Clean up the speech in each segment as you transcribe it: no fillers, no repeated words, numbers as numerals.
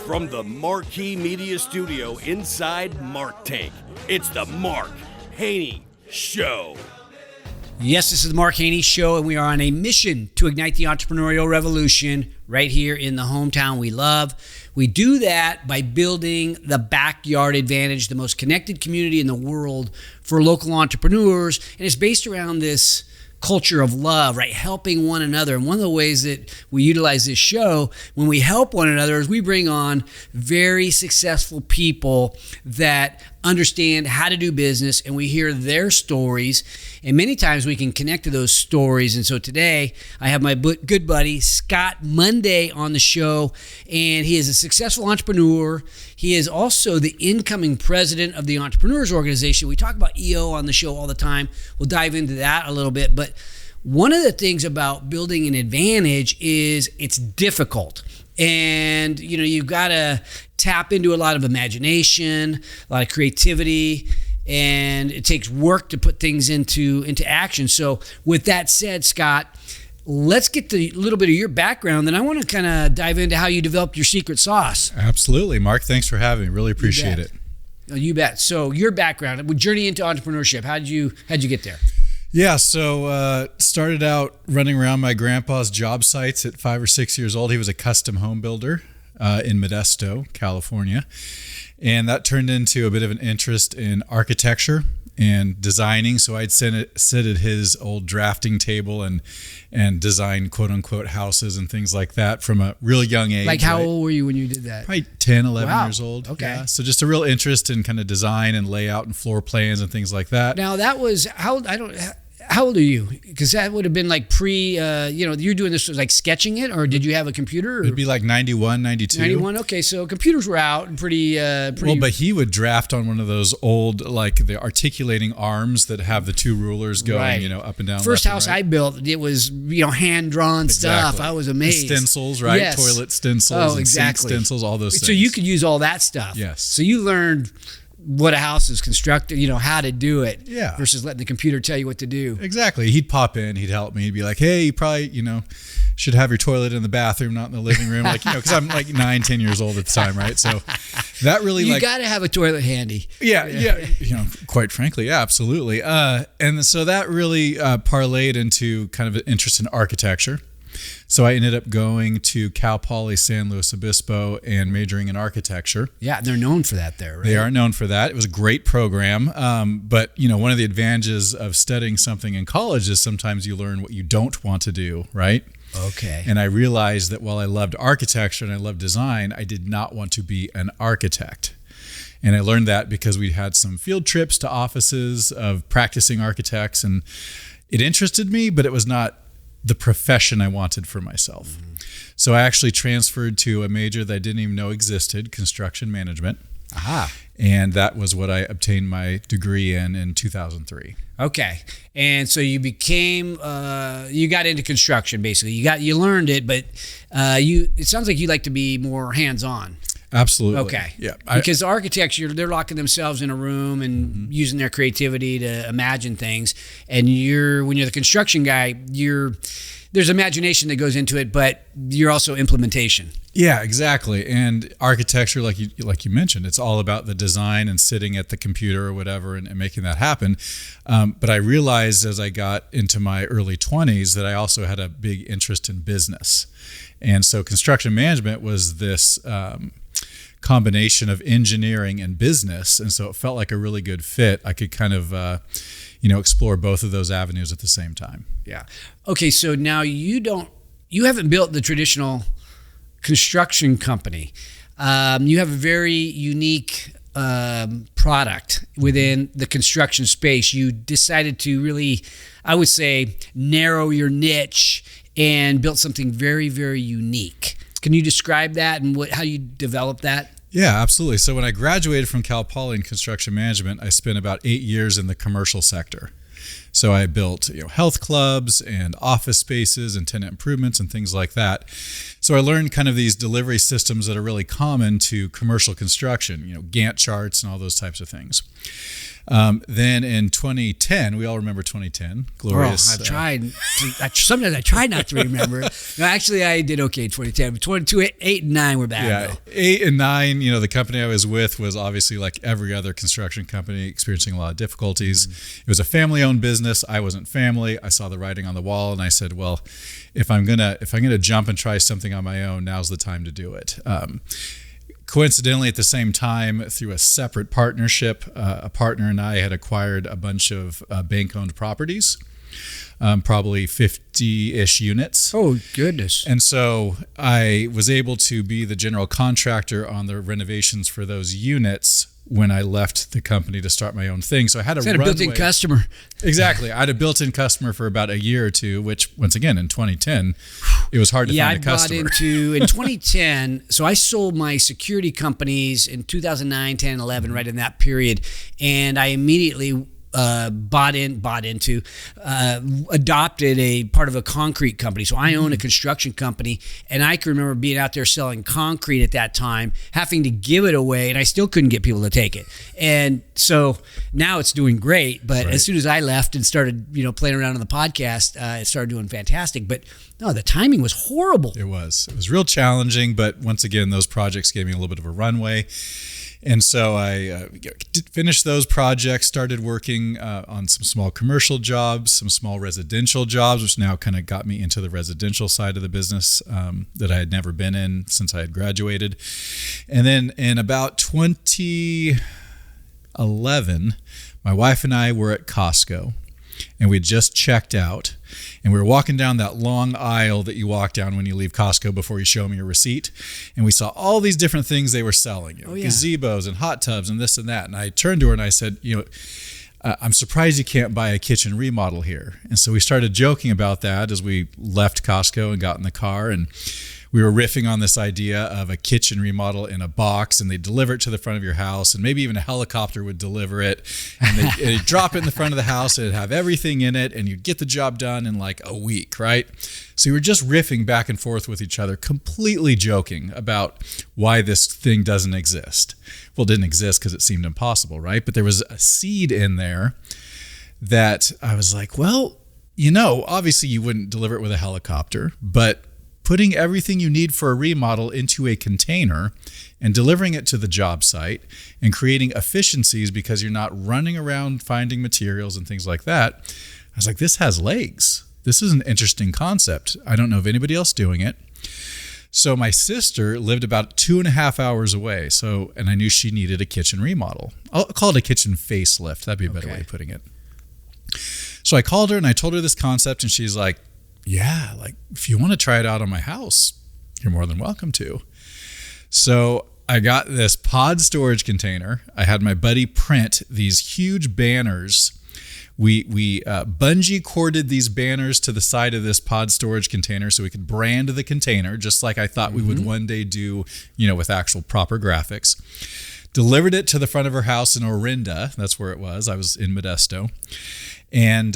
From the Marquee Media Studio inside Mark Tank, it's the Mark Haney Show. Yes, this is the Mark Haney Show, and we are on a mission to ignite the entrepreneurial revolution right here in the hometown we love. We do that by building the Backyard Advantage, the most connected community in the world for local entrepreneurs, and it's based around this culture of love, right? Helping one another. And one of the ways that we utilize this show when we help one another is we bring on very successful people that understand how to do business, and we hear their stories, and many times we can connect to those stories. And so today I have my good buddy Scott Monday on the show, and he is a successful entrepreneur. He is also the incoming president of the Entrepreneurs Organization. We talk about EO on the show all the time. We'll dive into that a little bit, but one of the things about building an advantage is it's difficult. And, you know, you've got to tap into a lot of imagination, a lot of creativity, and it takes work to put things into action. So with that said, Scott, let's get to a little bit of your background. Then I want to kind of dive into how you developed your secret sauce. Absolutely, Mark. Thanks for having me. Really appreciate it. Oh, you bet. So your background, journey into entrepreneurship, how'd you get there? Yeah, so started out running around my grandpa's job sites at 5 or 6 years old. He was a custom home builder in Modesto, California. And that turned into a bit of an interest in architecture and designing. So I'd sit at his old drafting table and design quote unquote houses and things like that from a real young age. Like how old were you when you did that? Probably 10, 11 years old. Okay. Yeah. So just a real interest in kind of design and layout and floor plans and things like that. Now that was, how old are you? Because that would have been like you're doing this was like sketching it, or did you have a computer? It'd be like 91, 92. 91, okay. So computers were out and pretty. Well, but he would draft on one of those old, like the articulating arms that have the two rulers going, right. Up and down. First house right. I built, it was, hand-drawn stuff. I was amazed. The stencils, right? Yes. Toilet stencils and exactly. sink stencils, all those things. So you could use all that stuff. Yes. So you learned what a house is constructed, how to do it, yeah, versus letting the computer tell you what to do. Exactly. He'd pop in, he'd help me. He'd be like, hey, you probably, should have your toilet in the bathroom, not in the living room. Like, because I'm like 9, 10 years old at the time, right? So that really you got to have a toilet handy. Yeah. Quite frankly, yeah, absolutely. And so that really parlayed into kind of an interest in architecture. So I ended up going to Cal Poly San Luis Obispo and majoring in architecture. Yeah, they're known for that there, right? They are known for that. It was a great program. But, one of the advantages of studying something in college is sometimes you learn what you don't want to do, right? Okay. And I realized that while I loved architecture and I loved design, I did not want to be an architect. And I learned that because we had some field trips to offices of practicing architects, and it interested me, but it was not the profession I wanted for myself. Mm-hmm. So I actually transferred to a major that I didn't even know existed, construction management. Aha. And that was what I obtained my degree in 2003. Okay. And so you became, you got into construction basically. You learned it, but it sounds like you like to be more hands-on. Absolutely. Okay. Yeah. Because architects, they're locking themselves in a room and mm-hmm. using their creativity to imagine things. And when you're the construction guy, there's imagination that goes into it, but you're also implementation. Yeah, exactly. And architecture, like you mentioned, it's all about the design and sitting at the computer or whatever and making that happen. But I realized as I got into my early 20s that I also had a big interest in business. And so construction management was this combination of engineering and business, and so it felt like a really good fit. I could kind of explore both of those avenues at the same time. Yeah. Okay, so now you haven't built the traditional construction company. You have a very unique product within the construction space. You decided to really, I would say, narrow your niche and built something very, very unique. Can you describe that and how you developed that? Yeah, absolutely. So when I graduated from Cal Poly in construction management, I spent about 8 years in the commercial sector. So I built health clubs and office spaces and tenant improvements and things like that. So I learned kind of these delivery systems that are really common to commercial construction, Gantt charts and all those types of things. Then in 2010, we all remember 2010, glorious. I've tried. Sometimes I try not to remember. No, actually, I did okay in 2010. But 22, 8, and 9 were bad. Yeah, though. 8 and 9, the company I was with was obviously like every other construction company, experiencing a lot of difficulties. It was a family-owned business. I wasn't family. I saw the writing on the wall, and I said, well, if I'm gonna jump and try something on my own, now's the time to do it. Coincidentally, at the same time, through a separate partnership, a partner and I had acquired a bunch of bank-owned properties, probably 50-ish units. Oh, goodness. And so I was able to be the general contractor on the renovations for those units when I left the company to start my own thing. So I had a built-in customer. Exactly. I had a built-in customer for about a year or two, which, once again, in 2010, it was hard to find a customer. In 2010, so I sold my security companies in 2009, 10, 11, right in that period. And I immediately adopted a part of a concrete company. So I own a construction company, and I can remember being out there selling concrete at that time, having to give it away, and I still couldn't get people to take it. And so now it's doing great, but as soon as I left and started, playing around on the podcast, it started doing fantastic. But no, the timing was horrible. It was real challenging, but once again, those projects gave me a little bit of a runway. And so I finished those projects, started working on some small commercial jobs, some small residential jobs, which now kind of got me into the residential side of the business that I had never been in since I had graduated. And then in about 2011, my wife and I were at Costco, and we had just checked out. And we were walking down that long aisle that you walk down when you leave Costco before you show them your receipt. And we saw all these different things they were selling, gazebos and hot tubs and this and that. And I turned to her and I said, I'm surprised you can't buy a kitchen remodel here. And so we started joking about that as we left Costco and got in the car. And we were riffing on this idea of a kitchen remodel in a box, and they'd deliver it to the front of your house, and maybe even a helicopter would deliver it, and they'd drop it in the front of the house, and it'd have everything in it, and you'd get the job done in like a week, right? So we were just riffing back and forth with each other, completely joking about why this thing doesn't exist. Well, it didn't exist because it seemed impossible, right? But there was a seed in there that I was like, well, obviously you wouldn't deliver it with a helicopter, but putting everything you need for a remodel into a container and delivering it to the job site and creating efficiencies because you're not running around finding materials and things like that. I was like, this has legs. This is an interesting concept. I don't know of anybody else doing it. So my sister lived about 2.5 hours away. And I knew she needed a kitchen remodel. I'll call it a kitchen facelift. That'd be a better way of putting it. So I called her and I told her this concept, and she's like, yeah, like if you want to try it out on my house, you're more than welcome to. So I got this pod storage container. I had my buddy print these huge banners. We bungee corded these banners to the side of this pod storage container so we could brand the container, just like I thought we would one day do, with actual proper graphics. Delivered it to the front of her house in Orinda. That's where it was. I was in Modesto. And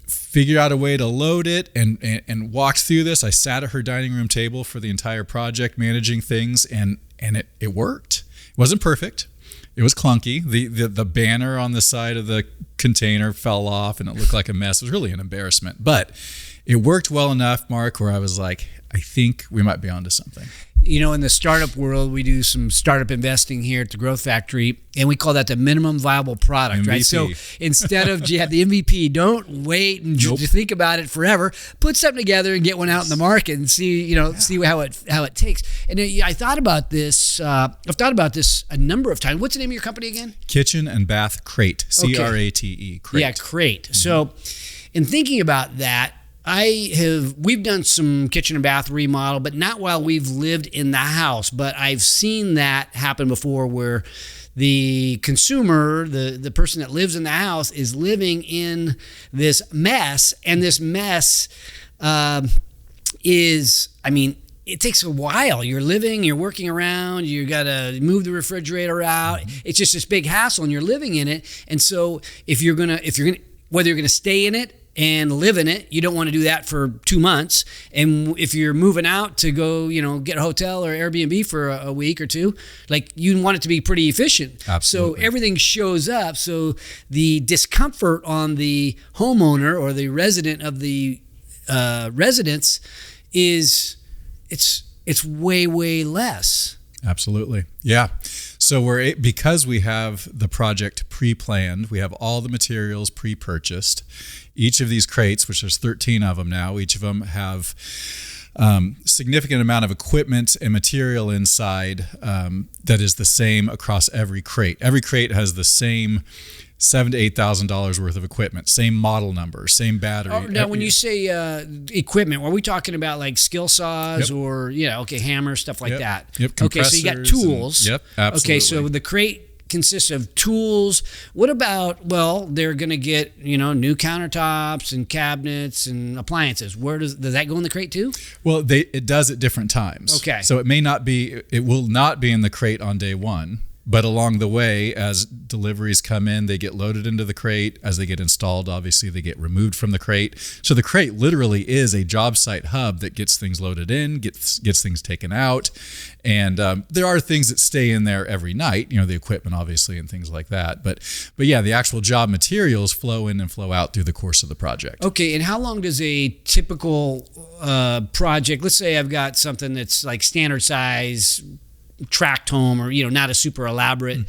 figured out a way to load it and walked through this. I sat at her dining room table for the entire project, managing things, and it worked. It wasn't perfect. It was clunky. The banner on the side of the container fell off and it looked like a mess. It was really an embarrassment. But it worked well enough, Mark, where I was like, I think we might be onto something. In the startup world, we do some startup investing here at the Growth Factory, and we call that the minimum viable product, MVP. right? So instead of the MVP, don't wait and think about it forever. Put something together and get one out in the market and see how it takes. And I thought about this. I've thought about this a number of times. What's the name of your company again? Kitchen and Bath Crate. CRATE. Crate. Yeah, Crate. Mm-hmm. So in thinking about that, we've done some kitchen and bath remodel, but not while we've lived in the house. But I've seen that happen before where the consumer, the person that lives in the house, is living in this mess. And this mess it takes a while. You're living, you're working around, you got to move the refrigerator out. Mm-hmm. It's just this big hassle and you're living in it. And so whether you're going to stay in it and live in it. You don't want to do that for 2 months. And if you're moving out to go, get a hotel or Airbnb for a week or two, like you want it to be pretty efficient. Absolutely. So everything shows up. So the discomfort on the homeowner or the resident of the residence is it's way less. Absolutely. Yeah. So because we have the project pre-planned, we have all the materials pre-purchased. Each of these crates, which there's 13 of them now, each of them have significant amount of equipment and material inside that is the same across every crate. Every crate has the same $7,000 to $8,000 worth of equipment, same model number, same battery. Oh, now, when you say equipment, are we talking about like skill saws or hammer, stuff like that? Yep. Okay, so you got tools. Yep, absolutely. Okay, so the crate consists of tools. What about? Well, they're going to get new countertops and cabinets and appliances. Where does that go in the crate too? Well, it does at different times. Okay, so it will not be in the crate on day one. But along the way, as deliveries come in, they get loaded into the crate. As they get installed, obviously, they get removed from the crate. So the crate literally is a job site hub that gets things loaded in, gets things taken out. And there are things that stay in there every night, the equipment, obviously, and things like that. But yeah, the actual job materials flow in and flow out through the course of the project. Okay, and how long does a typical project, let's say I've got something that's like standard size, tract home, or not a super elaborate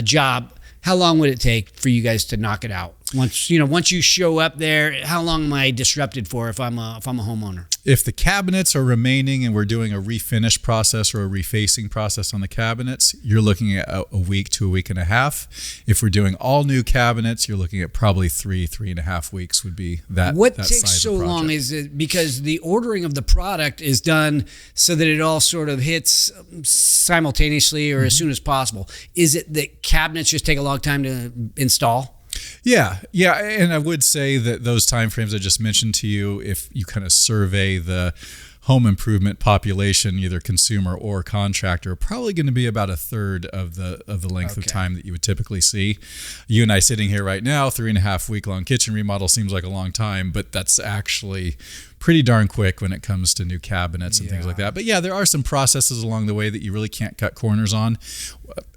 job, how long would it take for you guys to knock it out? Once you show up there, how long am I disrupted for if I'm a homeowner? If the cabinets are remaining and we're doing a refinish process or a refacing process on the cabinets, you're looking at a week to a week and a half. If we're doing all new cabinets, you're looking at probably 3.5 weeks would be that. What that takes size so of long? Is it because the ordering of the product is done so that it all sort of hits simultaneously or as soon as possible? Is it that cabinets just take a long time to install? Yeah. And I would say that those timeframes I just mentioned to you, if you kind of survey the home improvement population, either consumer or contractor, are probably going to be about a third of the length of time that you would typically see. You and I sitting here right now, 3.5 week long kitchen remodel seems like a long time, but that's actually pretty darn quick when it comes to new cabinets and things like that. But yeah, there are some processes along the way that you really can't cut corners on.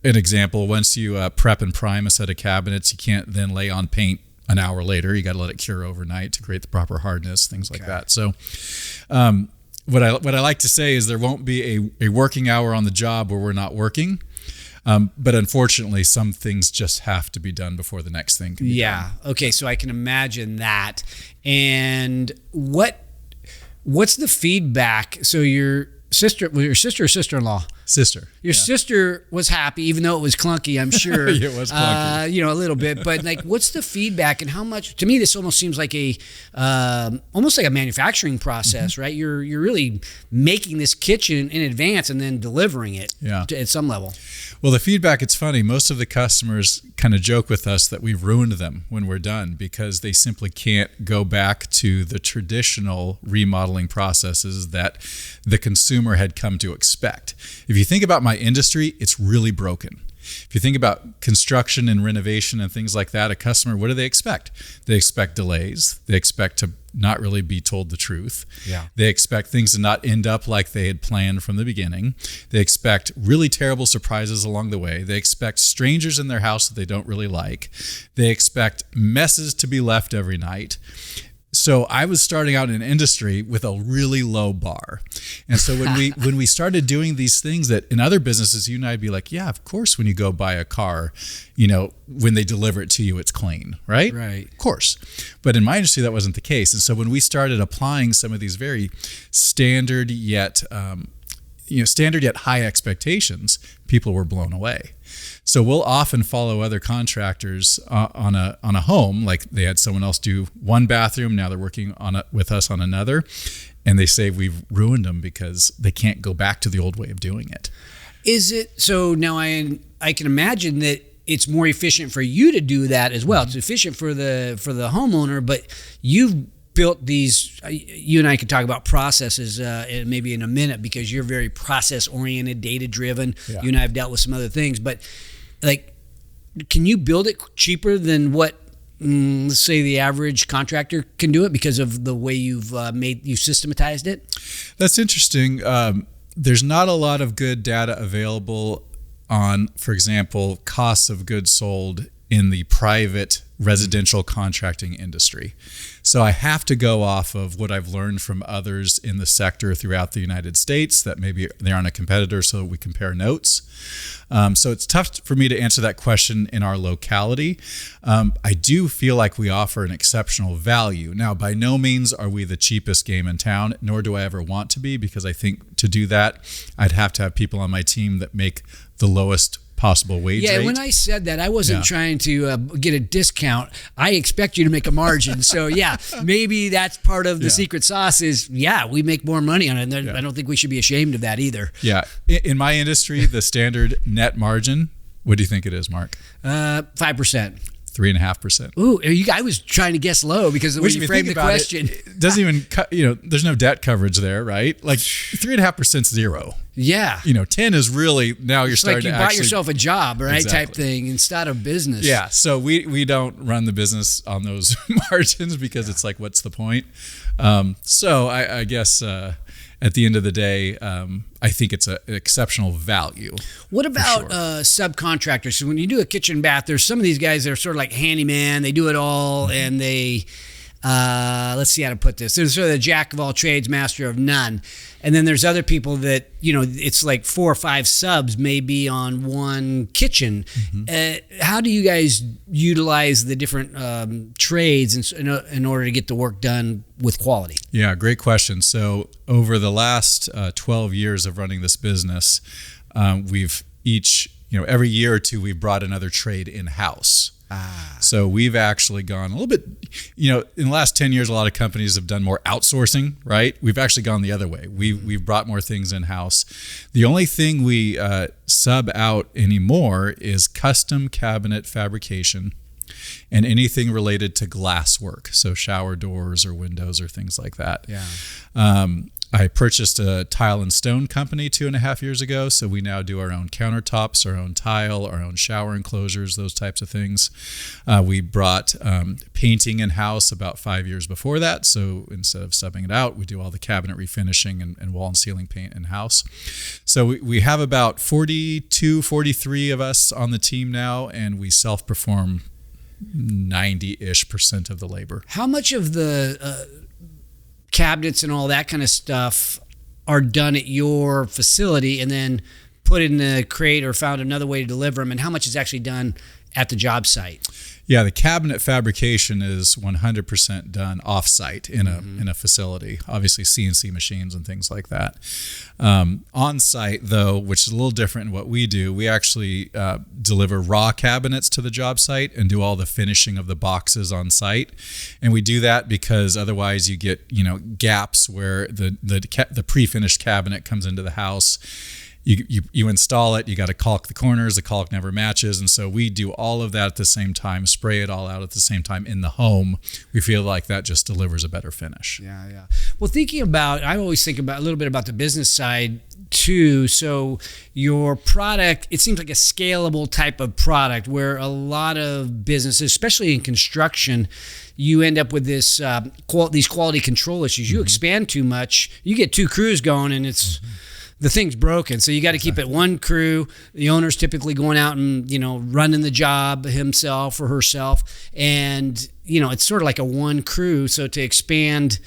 An example, once you prep and prime a set of cabinets, you can't then lay on paint an hour later. You got to let it cure overnight to create the proper hardness, things like that. So what I like to say is there won't be a working hour on the job where we're not working. But unfortunately, some things just have to be done before the next thing can be done. Okay. So I can imagine that. And what's the feedback? So your sister or sister-in-law? Sister. Your sister was happy, even though it was clunky, I'm sure. It was clunky. A little bit. But like, what's the feedback and how much? To me, this almost seems like almost like a manufacturing process, right? You're really making this kitchen in advance and then delivering it at some level. Well, the feedback, it's funny. Most of the customers kind of joke with us that we've ruined them when we're done because they simply can't go back to the traditional remodeling processes that the consumer had come to expect. If you think about my industry, it's really broken. If you think about construction and renovation and things like that, a customer, what do they expect? They expect delays. They expect to not really be told the truth. Yeah. They expect things to not end up like they had planned from the beginning. They expect really terrible surprises along the way. They expect strangers in their house that they don't really like. They expect messes to be left every night. So I was starting out in an industry with a really low bar. And so when we started doing these things that in other businesses, you and I'd be like, yeah, of course, when you go buy a car, when they deliver it to you, it's clean, right? Right. Of course. But in my industry, that wasn't the case. And so when we started applying some of these very standard yet high expectations, people were blown away. So we'll often follow other contractors on a home, like they had someone else do one bathroom, now they're working with us on another, and they say we've ruined them because they can't go back to the old way of doing it. Is it so? Now I can imagine that it's more efficient for you to do that as well. It's efficient for the homeowner, but you've built these. You and I could talk about processes maybe in a minute because you're very process oriented, data driven. Yeah. You and I have dealt with some other things, but like, can you build it cheaper than what let's say the average contractor can do it because of the way you've systematized it? That's interesting. There's not a lot of good data available on, for example, costs of goods sold in the private residential contracting industry. So I have to go off of what I've learned from others in the sector throughout the United States that maybe they aren't a competitor, so we compare notes. So it's tough for me to answer that question in our locality. I do feel like we offer an exceptional value. Now, by no means are we the cheapest game in town, nor do I ever want to be, because I think to do that, I'd have to have people on my team that make the lowest possible wage rate. Yeah, when I said that, I wasn't trying to get a discount. I expect you to make a margin. So yeah, maybe that's part of the secret sauce is, we make more money on it. And I don't think we should be ashamed of that either. Yeah. In my industry, the standard net margin, what do you think it is, Mark? 5%. 3.5%. Ooh, I was trying to guess low because of the way you framed the question. It doesn't even cut, there's no debt coverage there, right? Like 3.5% zero. Yeah. 10 is really, now you're starting to you bought yourself a job, right? Exactly. Type thing instead of business. Yeah. So we don't run the business on those margins because it's like, what's the point? So I guess at the end of the day, I think it's an exceptional value. What about subcontractors? So when you do a kitchen bath, there's some of these guys that are sort of like handyman. They do it all, and they, let's see how to put this. There's sort of the jack of all trades, master of none. And then there's other people that, it's like 4 or 5 subs maybe on one kitchen. How do you guys utilize the different trades in order to get the work done with quality? Yeah, great question. So over the last 12 years of running this business, we've each, every year or two, we've brought another trade in-house. So we've actually gone a little bit, in the last 10 years, a lot of companies have done more outsourcing, right? We've actually gone the other way. We've brought more things in-house. The only thing we sub out anymore is custom cabinet fabrication and anything related to glass work. So shower doors or windows or things like that. Yeah. I purchased a tile and stone company 2.5 years ago. So we now do our own countertops, our own tile, our own shower enclosures, those types of things. We brought painting in-house about 5 years before that. So instead of subbing it out, we do all the cabinet refinishing and wall and ceiling paint in-house. So we have about 42, 43 of us on the team now, and we self-perform 90-ish% of the labor. How much of the cabinets and all that kind of stuff are done at your facility and then put in the crate or found another way to deliver them, and how much is actually done at the job site? Yeah, the cabinet fabrication is 100% done off-site in a facility. Obviously, CNC machines and things like that. On-site, though, which is a little different in what we do, we actually deliver raw cabinets to the job site and do all the finishing of the boxes on site. And we do that because otherwise you get gaps where the pre-finished cabinet comes into the house. You install it, you got to caulk the corners, the caulk never matches, and so we do all of that at the same time, spray it all out at the same time in the home. We feel like that just delivers a better finish. Yeah. Well, I always think about a little bit about the business side too. So your product, it seems like a scalable type of product where a lot of businesses, especially in construction, you end up with these quality control issues. You expand too much, you get 2 crews going, and it's the thing's broken. So you got to keep it one crew. The owner's typically going out and, running the job himself or herself. And, it's sort of like a one crew. So to expand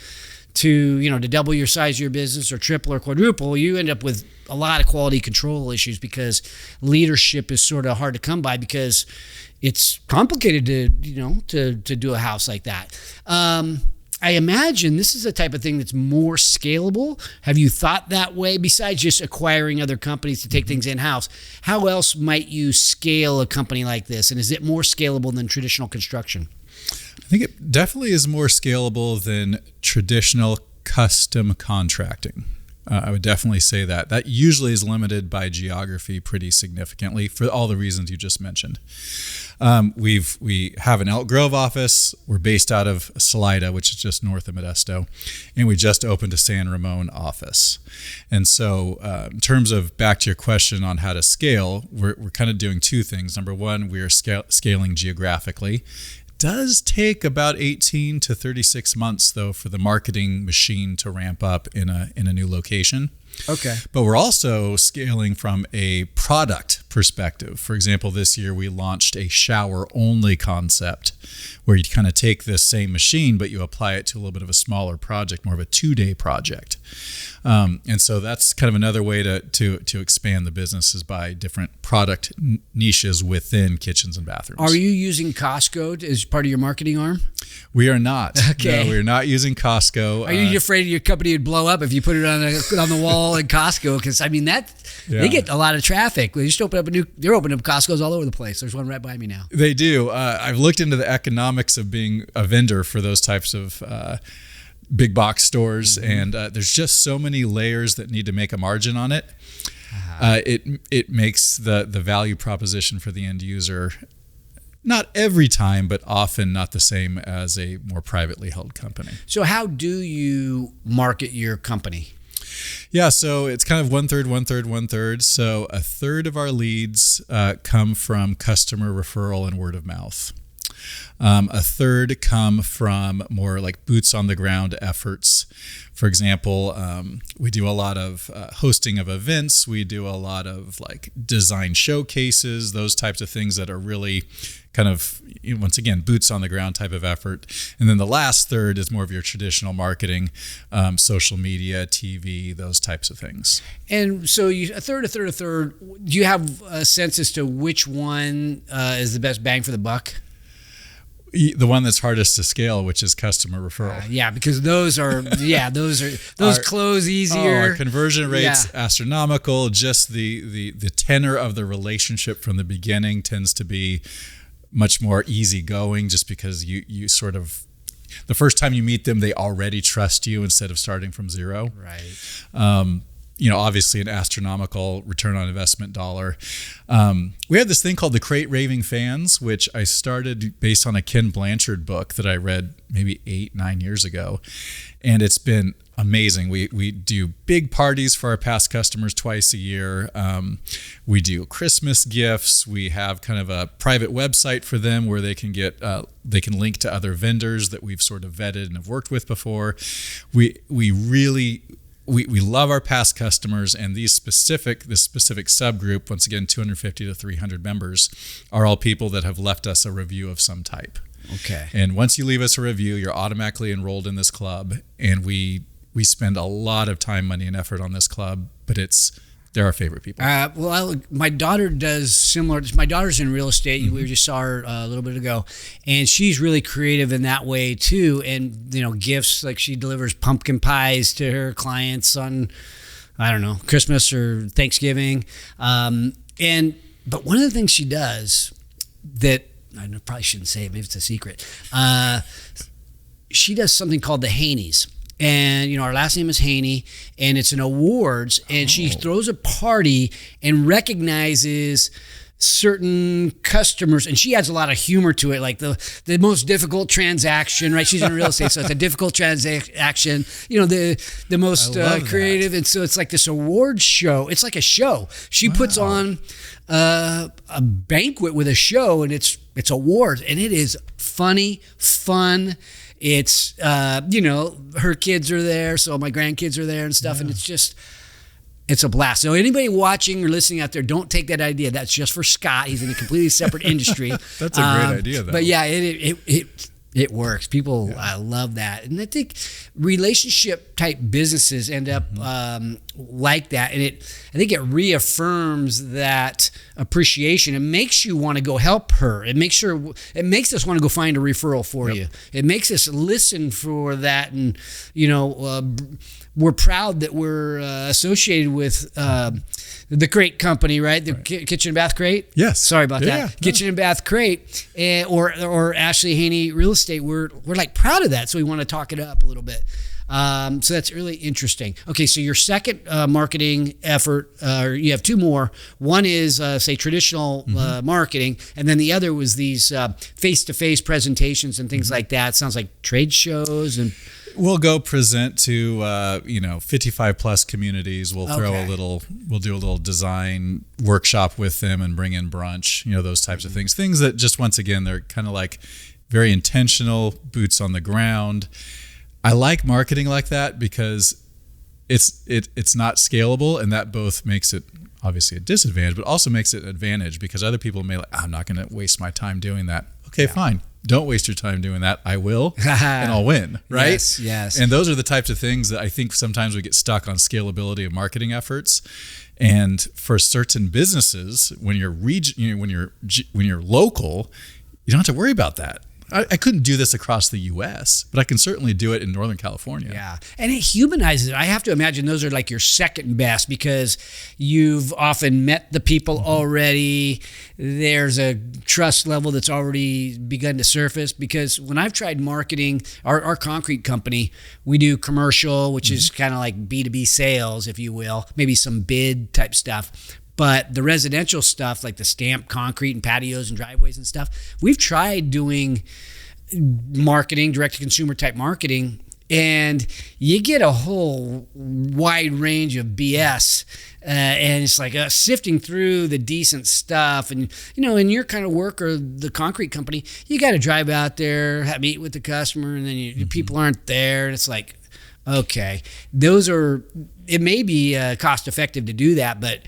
to double your size of your business or triple or quadruple, you end up with a lot of quality control issues because leadership is sort of hard to come by because it's complicated to do a house like that. I imagine this is a type of thing that's more scalable. Have you thought that way? Besides just acquiring other companies to take things in-house, how else might you scale a company like this? And is it more scalable than traditional construction? I think it definitely is more scalable than traditional custom contracting. I would definitely say that. That usually is limited by geography pretty significantly for all the reasons you just mentioned. We have an Elk Grove office. We're based out of Salida, which is just north of Modesto, and we just opened a San Ramon office. And so in terms of back to your question on how to scale, we're kind of doing 2 things. Number one, we are scaling geographically. does take about 18 to 36 months, though, for the marketing machine to ramp up in a new location. Okay. But we're also scaling from a product perspective. For example, this year we launched a shower-only concept where you kind of take this same machine, but you apply it to a little bit of a smaller project, more of a 2-day project. And so that's kind of another way to expand the business is by different product niches within kitchens and bathrooms. Are you using Costco as part of your marketing arm? We are not. Okay. No, we're not using Costco. Are you afraid your company would blow up if you put it on the wall in Costco? Because I mean they get a lot of traffic. They just they're opening up Costco's all over the place. There's one right by me now. They do. I've looked into the economics of being a vendor for those types of big box stores, and there's just so many layers that need to make a margin on it. It makes the value proposition for the end user not every time, but often not the same as a more privately held company. So how do you market your company? Yeah, so it's kind of 1/3, 1/3, 1/3. So a third of our leads come from customer referral and word of mouth. A third come from more like boots on the ground efforts. For example, we do a lot of hosting of events. We do a lot of like design showcases, those types of things that are really kind of, once again, boots on the ground type of effort. And then the last third is more of your traditional marketing, social media, TV, those types of things. And so a third. Do you have a sense as to which one is the best bang for the buck? The one that's hardest to scale, which is customer referral. Yeah, because those close easier. Our conversion rate's astronomical. Just the tenor of the relationship from the beginning tends to be much more easygoing, just because you sort of, the first time you meet them, they already trust you instead of starting from zero. Right. Obviously an astronomical return on investment dollar. We had this thing called the Crate Raving Fans, which I started based on a Ken Blanchard book that I read maybe 8-9 years ago. And it's been amazing. We do big parties for our past customers twice a year. We do Christmas gifts. We have kind of a private website for them where they can get they can link to other vendors that we've sort of vetted and have worked with before. We love our past customers, and this specific subgroup, once again, 250 to 300 members, are all people that have left us a review of some type. Okay. And once you leave us a review, you're automatically enrolled in this club, and we spend a lot of time, money, and effort on this club, but they're our favorite people. My daughter does similar. My daughter's in real estate. Mm-hmm. We just saw her a little bit ago, and she's really creative in that way too. And gifts, like she delivers pumpkin pies to her clients on, I don't know, Christmas or Thanksgiving. But one of the things she does that I probably shouldn't say it. Maybe it's a secret. She does something called the Haneys. And, our last name is Haney, and it's an awards, and she throws a party and recognizes certain customers, and she adds a lot of humor to it, like the most difficult transaction, right? She's in real estate, so it's a difficult transaction, the most creative. And so it's like this award show. It's like a show. She puts on a banquet with a show, and it's awards, and it is funny, fun. It's, her kids are there, so my grandkids are there and stuff, and it's a blast. So anybody watching or listening out there, don't take that idea. That's just for Scott. He's in a completely separate industry. That's a great idea, though. But yeah, it works. People love that. And I think relationship type businesses end up like that. And I think it reaffirms that appreciation. It makes you want to go help her. It makes us want to go find a referral for you. It makes us listen for that. And, we're proud that we're associated with the Crate Company, right? The Kitchen and Bath Crate. Yes. Sorry about that. Kitchen and Bath Crate, or Ashley Haney Real Estate. We're like proud of that, so we want to talk it up a little bit. So that's really interesting. Okay, so your second marketing effort, you have two more. One is say traditional marketing, and then the other was these face-to-face presentations and things like that. It sounds like trade shows and. We'll go present to 55 plus communities. We'll we'll do a little design workshop with them and bring in brunch, those types of things. Things that just, once again, they're kind of like very intentional, boots on the ground. I like marketing like that because it's not scalable, and that both makes it obviously a disadvantage, but also makes it an advantage because other people may like, I'm not going to waste my time doing that. Okay, fine. Don't waste your time doing that. I will, and I'll win, right? Yes. And those are the types of things that I think sometimes we get stuck on scalability of marketing efforts. And for certain businesses, when you're when you're local, you don't have to worry about that. I couldn't do this across the U.S., but I can certainly do it in Northern California. Yeah. And it humanizes it. I have to imagine those are like your second best because you've often met the people already. There's a trust level that's already begun to surface because when I've tried marketing, our concrete company, we do commercial, which is kind of like B2B sales, if you will, maybe some bid type stuff. But the residential stuff, like the stamped concrete and patios and driveways and stuff, we've tried doing marketing, direct-to-consumer type marketing, and you get a whole wide range of BS. And it's like sifting through the decent stuff. And, in your kind of work or the concrete company, you got to drive out there, meet with the customer, and then people aren't there. And it's like, okay, it may be cost effective to do that, but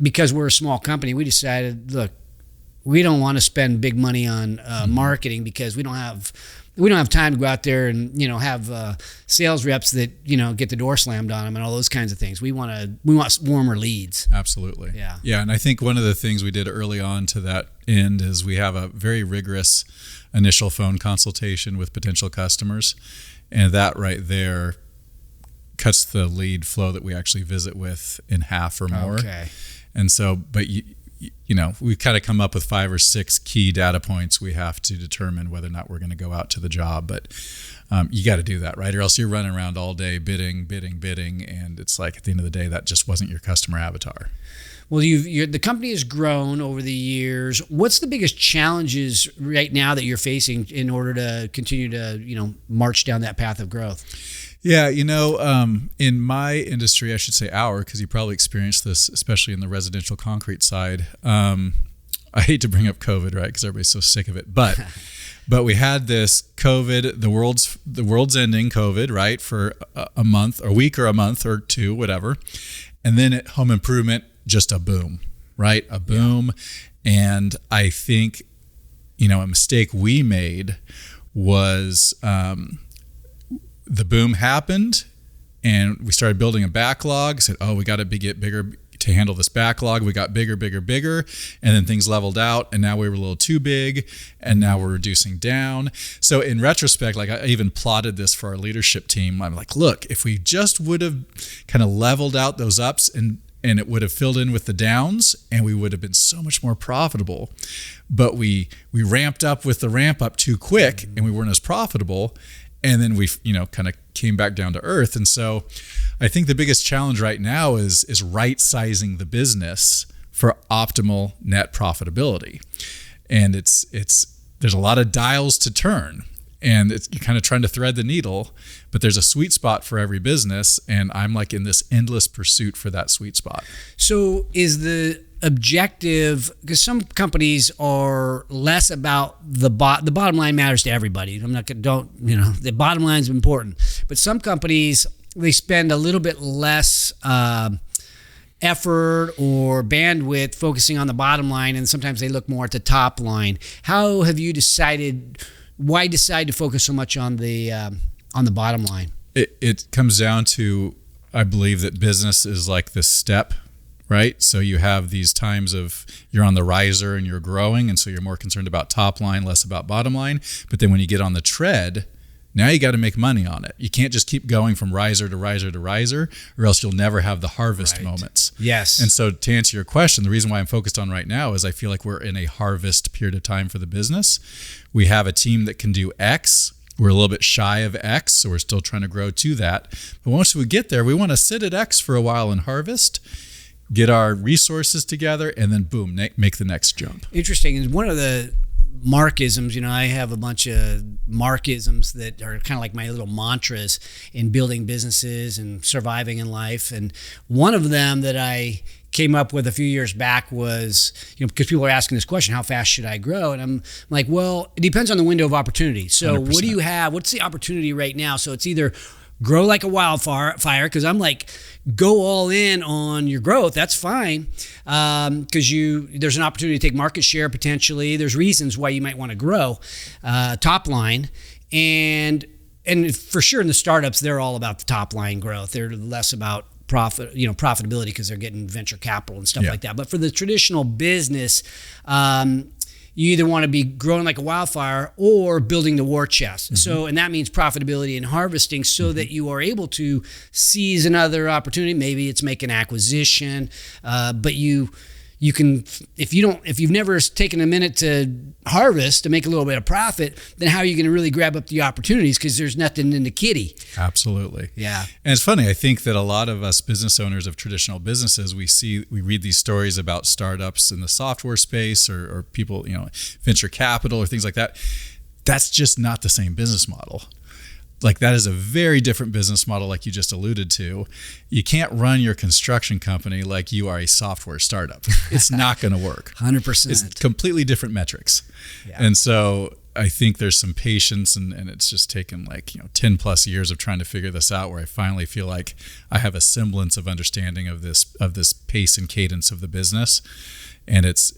because we're a small company, we decided, look, we don't want to spend big money on marketing because we don't have time to go out there and have sales reps that get the door slammed on them and all those kinds of things. We want warmer leads. Absolutely. Yeah. And I think one of the things we did early on to that end is we have a very rigorous initial phone consultation with potential customers, and that right there cuts the lead flow that we actually visit with in half or more. Okay. And so, but we've kind of come up with 5 or 6 key data points we have to determine whether or not we're going to go out to the job. But you got to do that, right? Or else you're running around all day bidding. And it's like at the end of the day, that just wasn't your customer avatar. Well, the company has grown over the years. What's the biggest challenges right now that you're facing in order to continue to, march down that path of growth? Yeah, in my industry, I should say because you probably experienced this, especially in the residential concrete side. I hate to bring up COVID, right? Because everybody's so sick of it. But we had this COVID, the world's ending COVID, right? For a month, or a week, or a month, or 2, whatever. And then at home improvement, just a boom, right? A boom. Yeah. And I think, a mistake we made was the boom happened and we started building a backlog, said, we got to get bigger to handle this backlog. We got bigger. And then things leveled out and now we were a little too big and now we're reducing down. So in retrospect, like I even plotted this for our leadership team. I'm like, look, if we just would have kind of leveled out those ups and it would have filled in with the downs and we would have been so much more profitable. But we ramped up with the ramp up too quick and we weren't as profitable. And then we, kind of came back down to earth. And so I think the biggest challenge right now is right sizing the business for optimal net profitability. And there's a lot of dials to turn. And you're kind of trying to thread the needle, but there's a sweet spot for every business. And I'm like in this endless pursuit for that sweet spot. So is the objective, because some companies are less about the bottom line matters to everybody. The bottom line is important, but some companies, they spend a little bit less effort or bandwidth focusing on the bottom line, and sometimes they look more at the top line. How have you decided? Why decide to focus so much on the bottom line? It comes down to, I believe that business is like this step, right? So you have these times of you're on the riser and you're growing, and so you're more concerned about top line, less about bottom line. But then when you get on the tread, now you got to make money on it. You can't just keep going from riser to riser to riser, or else you'll never have the harvest moments. Yes. And so to answer your question, the reason why I'm focused on right now is I feel like we're in a harvest period of time for the business. We have a team that can do X. We're a little bit shy of X, so we're still trying to grow to that. But once we get there, we want to sit at X for a while and harvest, get our resources together, and then boom, make the next jump. Interesting. And one of the Markisms. I have a bunch of Markisms that are kind of like my little mantras in building businesses and surviving in life. And one of them that I came up with a few years back was, because people are asking this question, how fast should I grow? And I'm like, well, it depends on the window of opportunity. So 100%. What do you have? What's the opportunity right now? So it's either grow like a wildfire, because I'm like, go all in on your growth. That's fine, because there's an opportunity to take market share potentially. There's reasons why you might want to grow top line, and for sure in the startups they're all about the top line growth. They're less about profitability because they're getting venture capital and stuff like that. But for the traditional business, you either want to be growing like a wildfire or building the war chest. Mm-hmm. So, and that means profitability and harvesting so that you are able to seize another opportunity. Maybe it's make an acquisition, but you can, if you've never taken a minute to harvest to make a little bit of profit, then how are you going to really grab up the opportunities? Because there's nothing in the kitty. Absolutely. Yeah. And it's funny. I think that a lot of us business owners of traditional businesses, we read these stories about startups in the software space or people, venture capital or things like that. That's just not the same business model. Like that is a very different business model, like you just alluded to. You can't run your construction company like you are a software startup. It's not going to work. 100%. It's completely different metrics. Yeah. And so I think there's some patience, and it's just taken 10 plus years of trying to figure this out, where I finally feel like I have a semblance of understanding of this pace and cadence of the business. And it's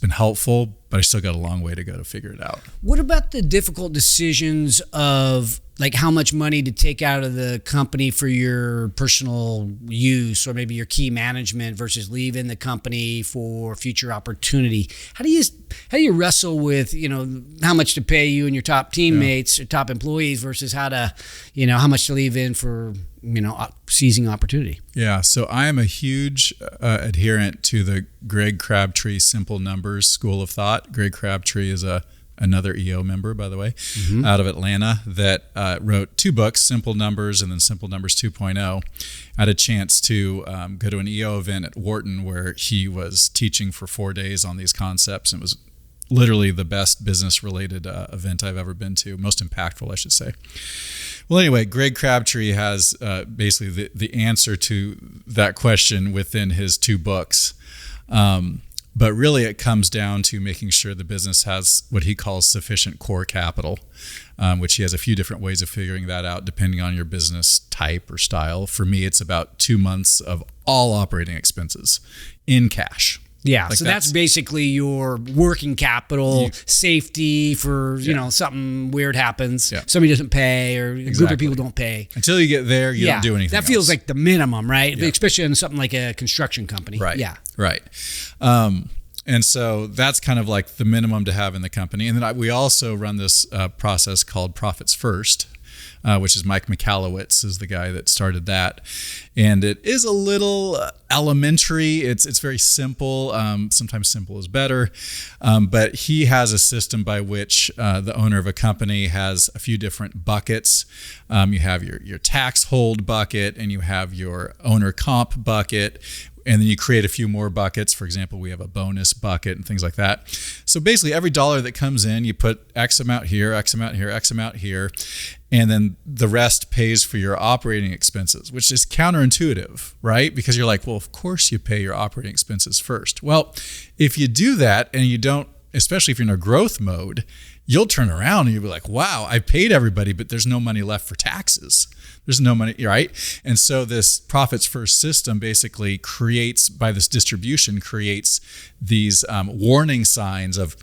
been helpful, but I still got a long way to go to figure it out. What about the difficult decisions of how much money to take out of the company for your personal use, or maybe your key management versus leaving the company for future opportunity? How do you wrestle with how much to pay you and your top teammates or top employees versus how much to leave in for seizing opportunity? Yeah, so I am a huge adherent to the Greg Crabtree Simple Numbers school of thought. Greg Crabtree is another EO member, by the way, out of Atlanta, that wrote 2 books, Simple Numbers and then Simple Numbers 2.0. I had a chance to go to an EO event at Wharton where he was teaching for 4 days on these concepts, and it was literally the best business-related event I've ever been to, most impactful, I should say. Well, anyway, Greg Crabtree has basically the answer to that question within his 2 books. But really, it comes down to making sure the business has what he calls sufficient core capital, which he has a few different ways of figuring that out depending on your business type or style. For me, it's about 2 months of all operating expenses in cash. Yeah, so that's basically your working capital, safety for, something weird happens, somebody doesn't pay, or a group of people don't pay. Until you get there, you don't do anything That feels else. like the minimum, right? Yeah. Especially in something like a construction company. Right. Yeah. Right. And so that's kind of like the minimum to have in the company. And then we also run this process called Profits First, which is Mike Michalowicz is the guy that started that. And it is a little elementary. It's very simple. Sometimes simple is better. But he has a system by which the owner of a company has a few different buckets. You have your tax hold bucket, and you have your owner comp bucket. And then you create a few more buckets. For example, we have a bonus bucket and things like that. So basically, every dollar that comes in, you put X amount here, X amount here, X amount here, and then the rest pays for your operating expenses, which is counterintuitive, right? Because you're like, well, of course you pay your operating expenses first. Well, if you do that and you don't, especially if you're in a growth mode, you'll turn around and you'll be like, wow, I paid everybody, but there's no money left for taxes. There's no money, right? And so this Profits First system basically creates, by this distribution, creates these warning signs of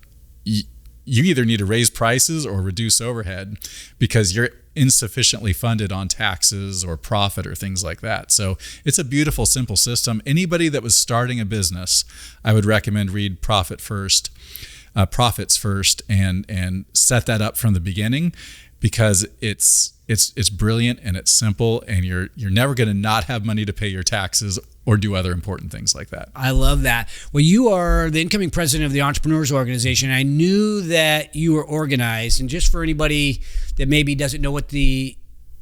you either need to raise prices or reduce overhead because you're insufficiently funded on taxes or profit or things like that. So it's a beautiful, simple system. Anybody that was starting a business, I would recommend read Profits First, and set that up from the beginning, because it's brilliant and it's simple, and you're never going to not have money to pay your taxes or do other important things like that. I love that. Well, you are the incoming president of the Entrepreneurs Organization. I knew that you were organized, and just for anybody that maybe doesn't know what the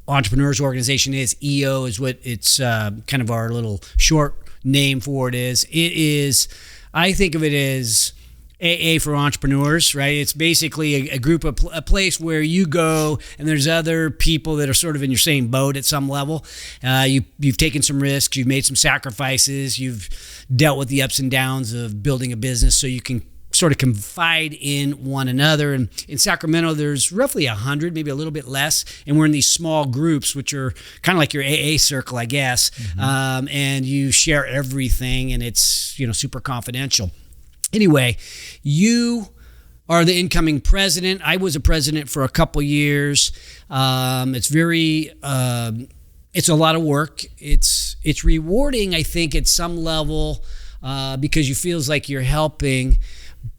Entrepreneurs Organization is, EO is what it's kind of our little short name for it is. It is, I think of it as AA for entrepreneurs, right? It's basically a group of a place where you go and there's other people that are sort of in your same boat at some level. You've taken some risks, you've made some sacrifices, you've dealt with the ups and downs of building a business, so you can sort of confide in one another. And in Sacramento, there's roughly 100, maybe a little bit less, and we're in these small groups, which are kind of like your AA circle, I guess. And you share everything, and it's super confidential. Anyway, you are the incoming president. I was a president for a couple years. It's a lot of work. It's rewarding, I think, at some level because you feels like you're helping.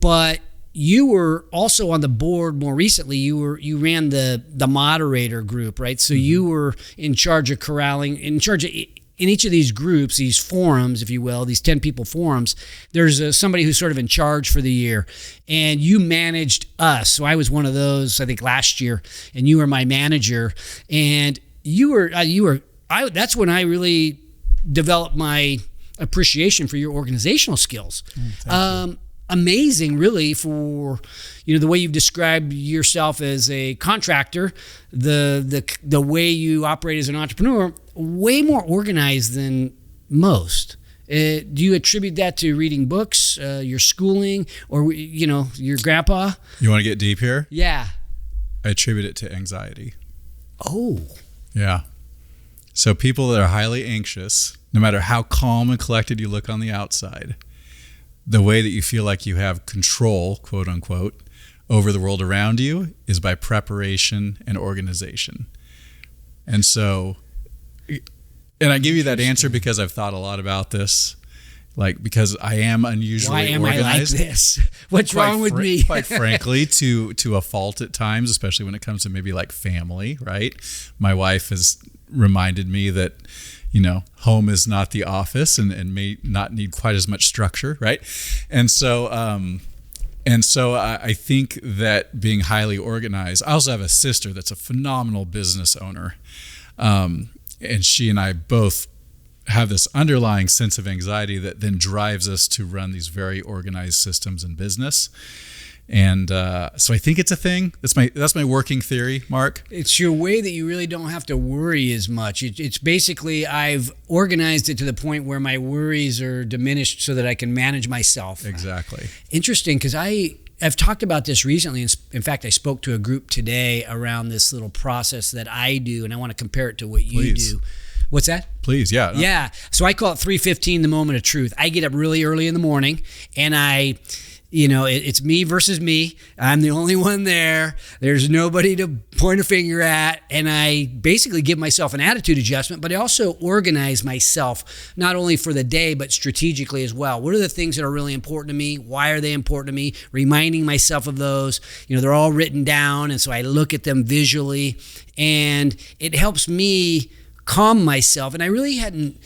But you were also on the board more recently. You ran the moderator group, right? So you were in charge of in each of these groups, these forums, if you will, these 10-people forums, there's somebody who's sort of in charge for the year. And you managed us. So I was one of those, I think, last year. And you were my manager. And that's when I really developed my appreciation for your organizational skills. Thank you. Amazing, really, for the way you've described yourself as a contractor, the way you operate as an entrepreneur, way more organized than most. Do you attribute that to reading books, your schooling, or your grandpa? You want to get deep here? Yeah. I attribute it to anxiety. Oh. Yeah. So people that are highly anxious, no matter how calm and collected you look on the outside, the way that you feel like you have control, quote unquote, over the world around you is by preparation and organization. And so, and I give you that answer because I've thought a lot about this, because I am unusually organized. Why am I like this? What's wrong with me? Quite frankly, to a fault at times, especially when it comes to maybe like family, right? My wife has reminded me that home is not the office and may not need quite as much structure, right? And so I think that being highly organized. I also have a sister that's a phenomenal business owner, and she and I both have this underlying sense of anxiety that then drives us to run these very organized systems in business. And so I think it's a thing. That's my working theory, Mark. It's your way that you really don't have to worry as much. It's basically I've organized it to the point where my worries are diminished so that I can manage myself. Exactly. Interesting, because I've talked about this recently. In fact, I spoke to a group today around this little process that I do, and I want to compare it to what you do. What's that? Please, yeah. Yeah. So I call it 3:15, the moment of truth. I get up really early in the morning, and it's me versus me. I'm the only one there. There's nobody to point a finger at. And I basically give myself an attitude adjustment, but I also organize myself, not only for the day, but strategically as well. What are the things that are really important to me? Why are they important to me? Reminding myself of those. They're all written down. And so I look at them visually, and it helps me calm myself. And I really hadn't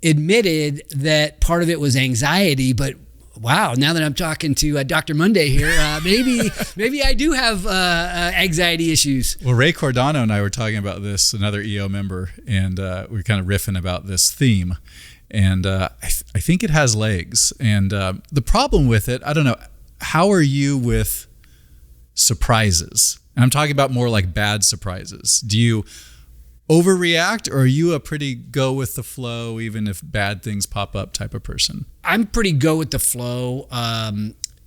admitted that part of it was anxiety, but wow, now that I'm talking to Dr. Monday here, maybe I do have anxiety issues. Well, Ray Cordano and I were talking about this, another EO member, and we were kind of riffing about this theme. And I think it has legs. And the problem with it, I don't know, how are you with surprises? And I'm talking about more like bad surprises. Do you overreact, or are you a pretty go with the flow even if bad things pop up type of person? I'm pretty go with the flow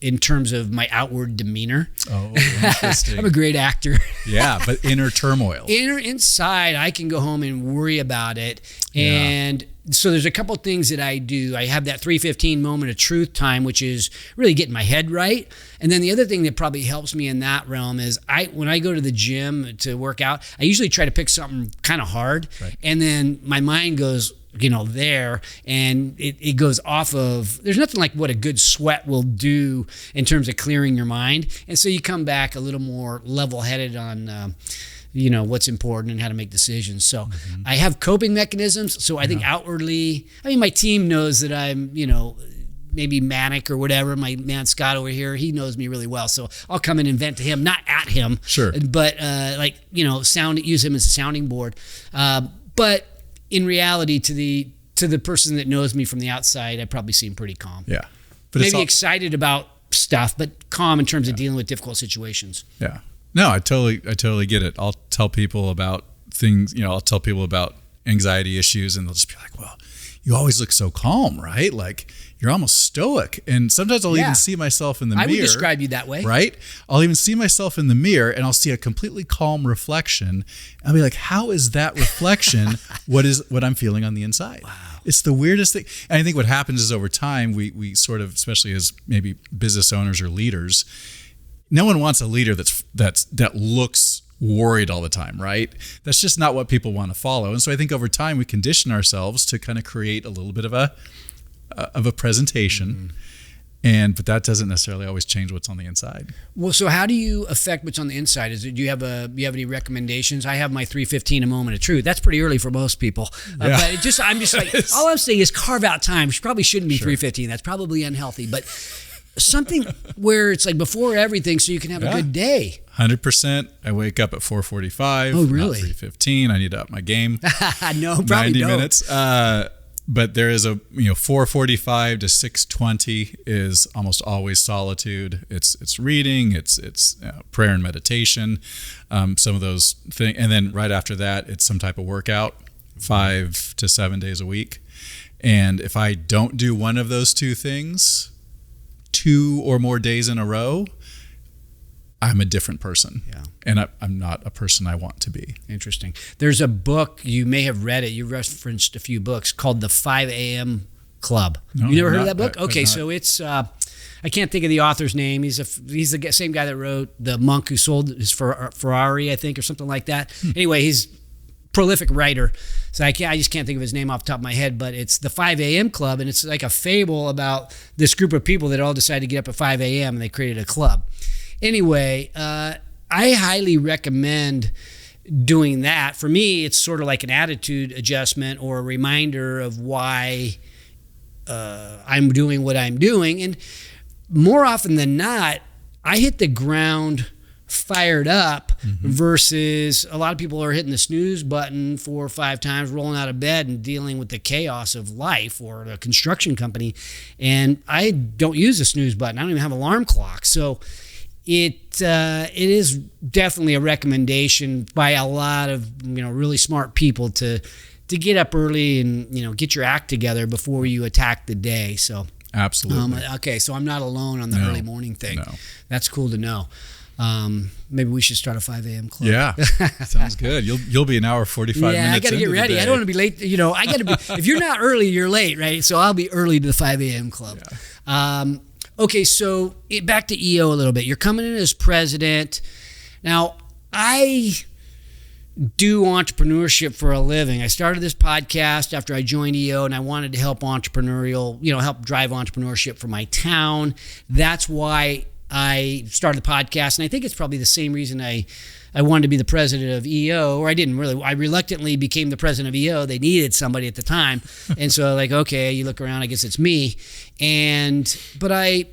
in terms of my outward demeanor. Oh, interesting. I'm a great actor. Yeah, but inner turmoil. Inside, I can go home and worry about it. And so there's a couple things that I do. I have that 3:15 moment of truth time, which is really getting my head right. And then the other thing that probably helps me in that realm is when I go to the gym to work out, I usually try to pick something kind of hard. Right. And then my mind goes, there, and it goes off of, there's nothing like what a good sweat will do in terms of clearing your mind. And so you come back a little more level-headed on, what's important and how to make decisions. So I have coping mechanisms. So I think outwardly, my team knows that I'm, maybe manic or whatever. My man Scott over here, he knows me really well. So I'll come in and vent to him, not at him. Sure. But use him as a sounding board. But in reality, to the person that knows me from the outside, I probably seem pretty calm. Yeah. But maybe excited about stuff, but calm in terms of dealing with difficult situations. Yeah. No, I totally get it. I'll tell people about things, I'll tell people about anxiety issues, and they'll just be like, well, you always look so calm, right? Like you're almost stoic. And sometimes I'll even see myself in the mirror. I would describe you that way. Right? I'll even see myself in the mirror and I'll see a completely calm reflection. I'll be like, how is that reflection what I'm feeling on the inside? Wow. It's the weirdest thing. And I think what happens is over time, we sort of, especially as maybe business owners or leaders, no one wants a leader that looks worried all the time, right? That's just not what people want to follow. And so I think over time we condition ourselves to kind of create a little bit of a presentation, but that doesn't necessarily always change what's on the inside. Well, so how do you affect what's on the inside? Do you have any recommendations? I have my 3:15 a moment of truth. That's pretty early for most people. But I'm just like, all I'm saying is carve out time. Which probably shouldn't be 3:15. That's probably unhealthy, but something where it's like before everything, so you can have a good day. 100%. I wake up at 4:45. Oh, really? Not 3:15. I need to up my game. No, probably 90 don't. minutes. But there is 4:45 to 6:20 is almost always solitude. It's reading. It's prayer and meditation. Some of those things, and then right after that, it's some type of workout, 5 to 7 days a week. And if I don't do one of those two things 2 or more days in a row, I'm a different person. Yeah. And I'm not a person I want to be. Interesting. There's a book, you may have read it, you referenced a few books, called The 5 a.m. Club. No, you never heard of that book? Okay, so it's, I can't think of the author's name. He's the same guy that wrote The Monk Who Sold His Ferrari, I think, or something like that. Anyway, he's prolific writer. So I just can't think of his name off the top of my head, but it's the 5 a.m. Club, and it's like a fable about this group of people that all decided to get up at 5 a.m. and they created a club. Anyway, I highly recommend doing that. For me, it's sort of like an attitude adjustment or a reminder of why I'm doing what I'm doing. And more often than not, I hit the ground fired up versus a lot of people are hitting the snooze button 4 or 5 times, rolling out of bed and dealing with the chaos of life or a construction company. And I don't use a snooze button. I don't even have an alarm clock. So it is definitely a recommendation by a lot of really smart people to get up early and get your act together before you attack the day. So absolutely. Okay, so I'm not alone on the early morning thing. No. That's cool to know. Maybe we should start a 5 a.m. club. Yeah, sounds good. You'll be an hour 45 minutes. Yeah, I got to get ready. I don't want to be late. I got to be. If you're not early, you're late, right? So I'll be early to the 5 a.m. club. Yeah. Okay, so back to EO a little bit. You're coming in as president. Now, I do entrepreneurship for a living. I started this podcast after I joined EO, and I wanted to help help drive entrepreneurship for my town. That's why I started the podcast, and I think it's probably the same reason I wanted to be the president of EO, or I didn't really. I reluctantly became the president of EO. They needed somebody at the time, and so okay, you look around, I guess it's me. But I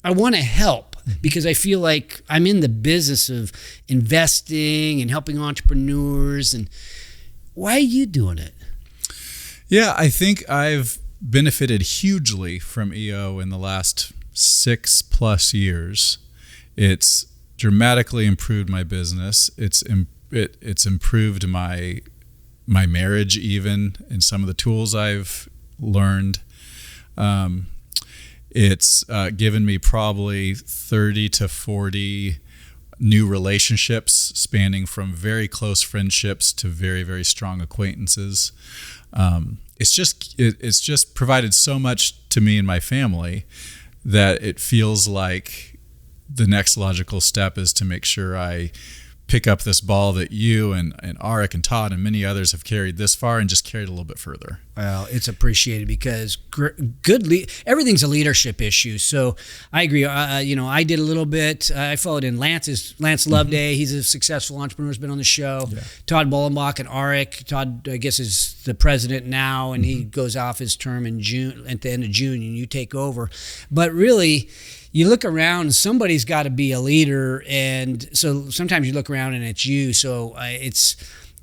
want to help because I feel like I'm in the business of investing and helping entrepreneurs. And why are you doing it? Yeah, I think I've benefited hugely from EO in the last 6+ years. It's dramatically improved my business. It's improved my marriage, even in some of the tools I've learned. It's given me probably 30 to 40 new relationships, spanning from very close friendships to very, very strong acquaintances. It's just provided so much to me and my family that it feels like the next logical step is to make sure I pick up this ball that you and Arik and Todd and many others have carried this far and just carried a little bit further. Well, it's appreciated because everything's a leadership issue. So I agree. I did a little bit. I followed in Lance Loveday. He's a successful entrepreneur, has been on the show. Yeah. Todd Bullenbach and Arik. Todd, I guess, is the president now, and he goes off his term in June, at the end of June, and you take over. But really, you look around and somebody's got to be a leader, and so sometimes you look around and it's you. So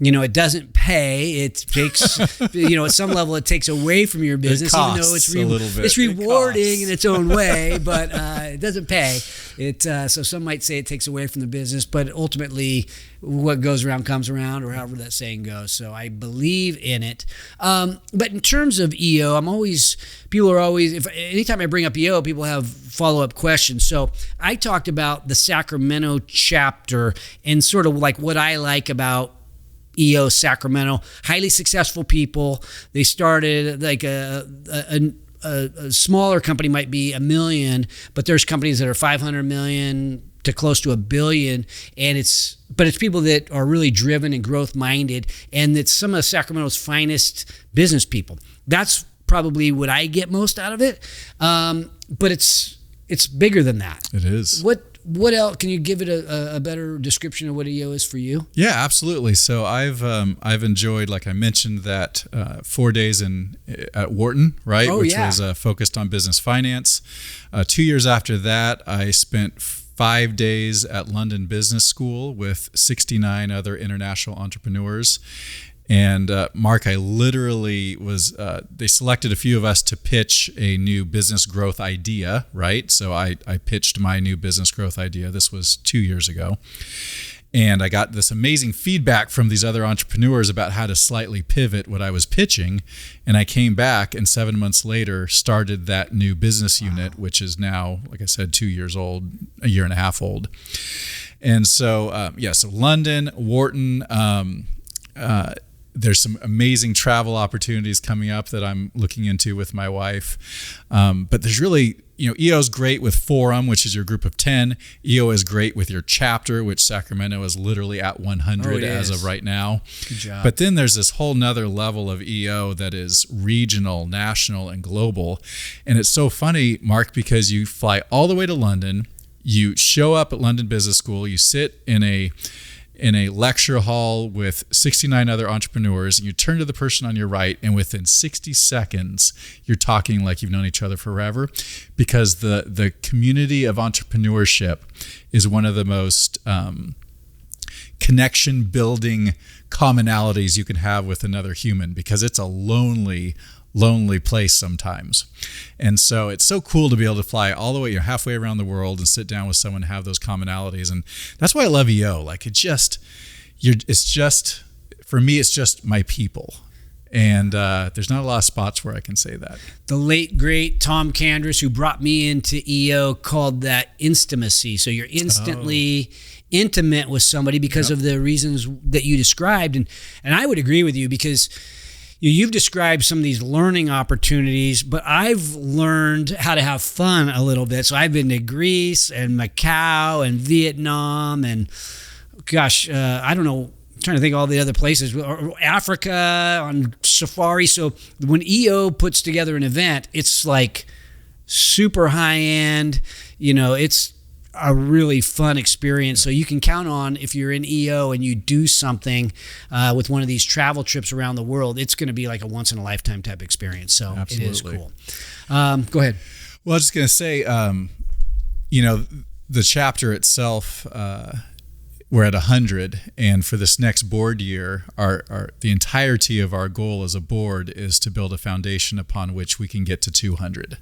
it doesn't pay. It takes, at some level, it takes away from your business, even though it's a little bit. It's rewarding in its own way, but it doesn't pay. So some might say it takes away from the business, but ultimately, what goes around comes around, or however that saying goes. So I believe in it. But in terms of EO, anytime I bring up EO, people have follow-up questions. So I talked about the Sacramento chapter and sort of like what I like about EO Sacramento. Highly successful people. They started like a smaller company might be $1 million, but there's companies that are 500 million to close to $1 billion, and it's people that are really driven and growth minded, and it's some of Sacramento's finest business people. That's probably what I get most out of it. But it's bigger than that. It is. What else? Can you give it a better description of what EO is for you? Yeah, absolutely. So I've enjoyed, like I mentioned, that 4 days at Wharton, right? Which was focused on business finance. 2 years after that, I spent 5 days at London Business School with 69 other international entrepreneurs. And Mark, I literally they selected a few of us to pitch a new business growth idea, right? So I pitched my new business growth idea. This was 2 years ago. And I got this amazing feedback from these other entrepreneurs about how to slightly pivot what I was pitching. And I came back and 7 months later started that new business unit, which is now, like I said, 2 years old, a year and a half old. And so, so London, Wharton, there's some amazing travel opportunities coming up that I'm looking into with my wife. But there's really, EO is great with Forum, which is your group of 10. EO is great with your chapter, which Sacramento is literally at 100 as of right now. Good job. But then there's this whole nother level of EO that is regional, national, and global. And it's so funny, Mark, because you fly all the way to London, you show up at London Business School, you sit in a lecture hall with 69 other entrepreneurs, and you turn to the person on your right, and within 60 seconds, you're talking like you've known each other forever, because the community of entrepreneurship is one of the most connection-building commonalities you can have with another human, because it's a lonely place sometimes. And so it's so cool to be able to fly all the way, halfway around the world and sit down with someone and have those commonalities. And that's why I love EO. Like for me, it's just my people. And there's not a lot of spots where I can say that. The late, great Tom Candress, who brought me into EO, called that intimacy. So you're instantly intimate with somebody because of the reasons that you described. And I would agree with you, because you've described some of these learning opportunities, but I've learned how to have fun a little bit. So I've been to Greece and Macau and Vietnam and, I don't know, I'm trying to think of all the other places, Africa on safari. So when EO puts together an event, it's like super high end, it's a really fun experience. So you can count on, if you're in EO and you do something with one of these travel trips around the world, it's going to be like a once in a lifetime type experience. So Absolutely. It is cool. Go ahead. Well, I was just going to say, the chapter itself, we're at 100, and for this next board year, the entirety of our goal as a board is to build a foundation upon which we can get to 200.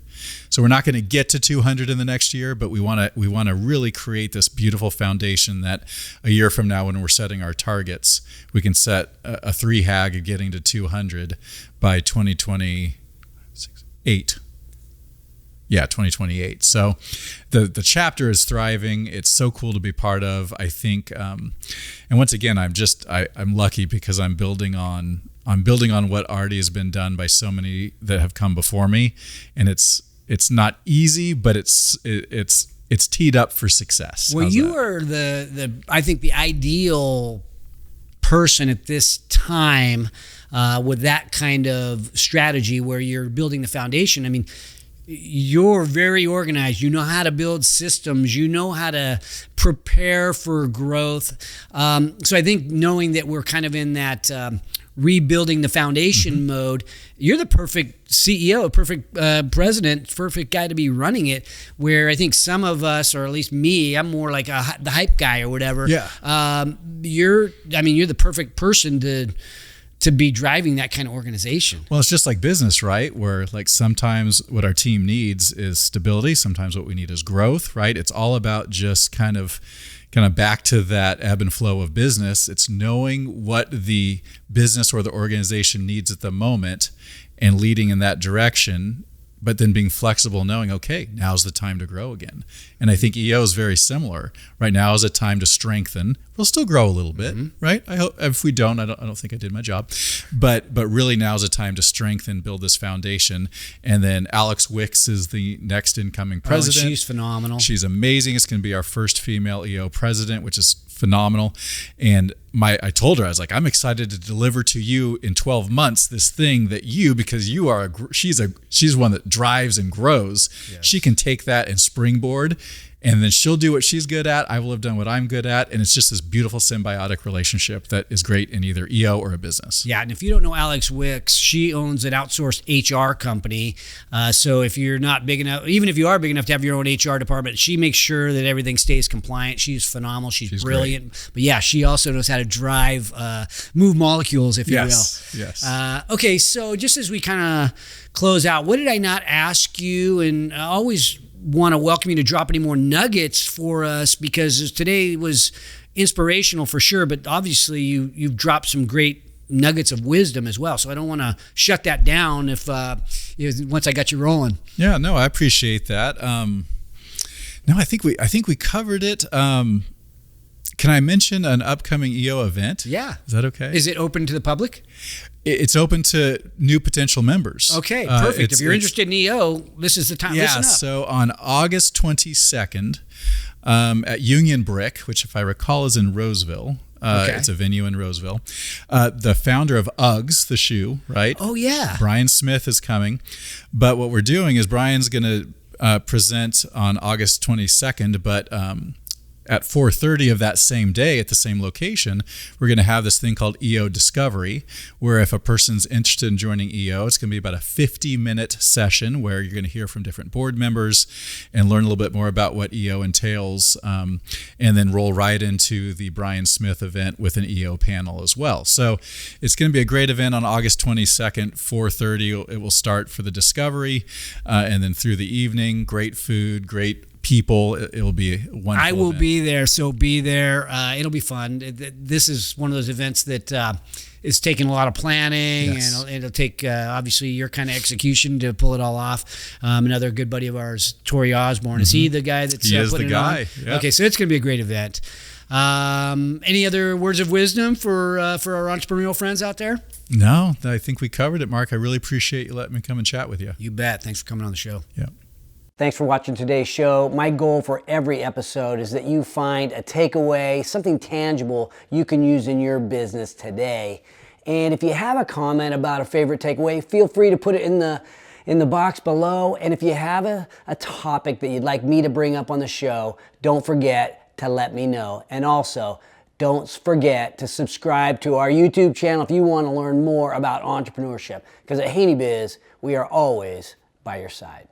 So we're not going to get to 200 in the next year, but we want to really create this beautiful foundation that a year from now, when we're setting our targets, we can set a 3 HAG of getting to 200 by 2028. Yeah, 2028. So the chapter is thriving. It's so cool to be part of, I think. And once again, I'm lucky because I'm building on what already has been done by so many that have come before me. And it's not easy, but it's teed up for success. Well, you are I think the ideal person at this time with that kind of strategy where you're building the foundation. I mean, you're very organized. You know how to build systems. You know how to prepare for growth. So I think knowing that we're kind of in that rebuilding the foundation mode, you're the perfect CEO, perfect president, perfect guy to be running it. Where I think some of us, or at least me, I'm more like the hype guy or whatever. Yeah. You're the perfect person to be driving that kind of organization. Well, it's just like business, right? Where like sometimes what our team needs is stability. Sometimes what we need is growth, right? It's all about just kind of back to that ebb and flow of business. It's knowing what the business or the organization needs at the moment and leading in that direction, but then being flexible, knowing, okay, now's the time to grow again. And I think EO is very similar. Right now is a time to strengthen. We'll still grow a little bit, right? I hope. If we don't, I don't think I did my job. But really now is a time to strengthen, build this foundation. And then Alex Wicks is the next incoming president. Oh, she's phenomenal. She's amazing. It's going to be our first female EO president, which is phenomenal. And I told her, I was like, I'm excited to deliver to you in 12 months this thing that because you are she's one that drives and grows. Yes. She can take that and springboard, and then she'll do what she's good at. I will have done what I'm good at. And it's just this beautiful symbiotic relationship that is great in either EO or a business. Yeah. And if you don't know Alex Wicks, she owns an outsourced HR company. So if you're not big enough, even if you are big enough to have your own HR department, she makes sure that everything stays compliant. She's phenomenal. She's brilliant. Great. But yeah, she also knows how to drive, move molecules, if you will. Yes. Okay. So just as we kind of close out, what did I not ask you? And I always want to welcome you to drop any more nuggets for us, because today was inspirational for sure, but obviously you've dropped some great nuggets of wisdom as well. So I don't want to shut that down if once I got you rolling. Yeah, no, I appreciate that. No, I think we covered it. Can I mention an upcoming EO event? Yeah. Is that okay? Is it open to the public? It's open to new potential members. Okay, perfect. If you're interested in EO, this is the time. Yeah, listen up. So on August 22nd at Union Brick, which if I recall is in Roseville. It's a venue in Roseville. The founder of Uggs, the shoe, right? Oh, yeah. Brian Smith is coming. But what we're doing is Brian's going to present on August 22nd, but at 4:30 of that same day at the same location, we're going to have this thing called EO Discovery, where if a person's interested in joining EO, it's going to be about a 50-minute session where you're going to hear from different board members and learn a little bit more about what EO entails, and then roll right into the Brian Smith event with an EO panel as well. So it's going to be a great event on August 22nd, 4:30. It will start for the Discovery, and then through the evening, great food, great people. It will be a wonderful I will event. be there, so be there. It'll be fun. This is one of those events that is taking a lot of planning, Yes. and it'll take obviously your kind of exexecution to pull it all off. Another good buddy of ours, Tori Osborne, is he the guy that's He is putting the it on? guy. Yeah. Okay, so it's going to be a great event. Any other words of wisdom for our entrepreneurial friends out there? No, I think we covered it, Mark. I really appreciate you letting me come and chat with you. You bet. Thanks for coming on the show. Yeah. Thanks for watching today's show. My goal for every episode is that you find a takeaway, something tangible you can use in your business today. And if you have a comment about a favorite takeaway, feel free to put it in the box below. And if you have a topic that you'd like me to bring up on the show, don't forget to let me know. And also, don't forget to subscribe to our YouTube channel if you want to learn more about entrepreneurship. Because at Haney Biz, we are always by your side.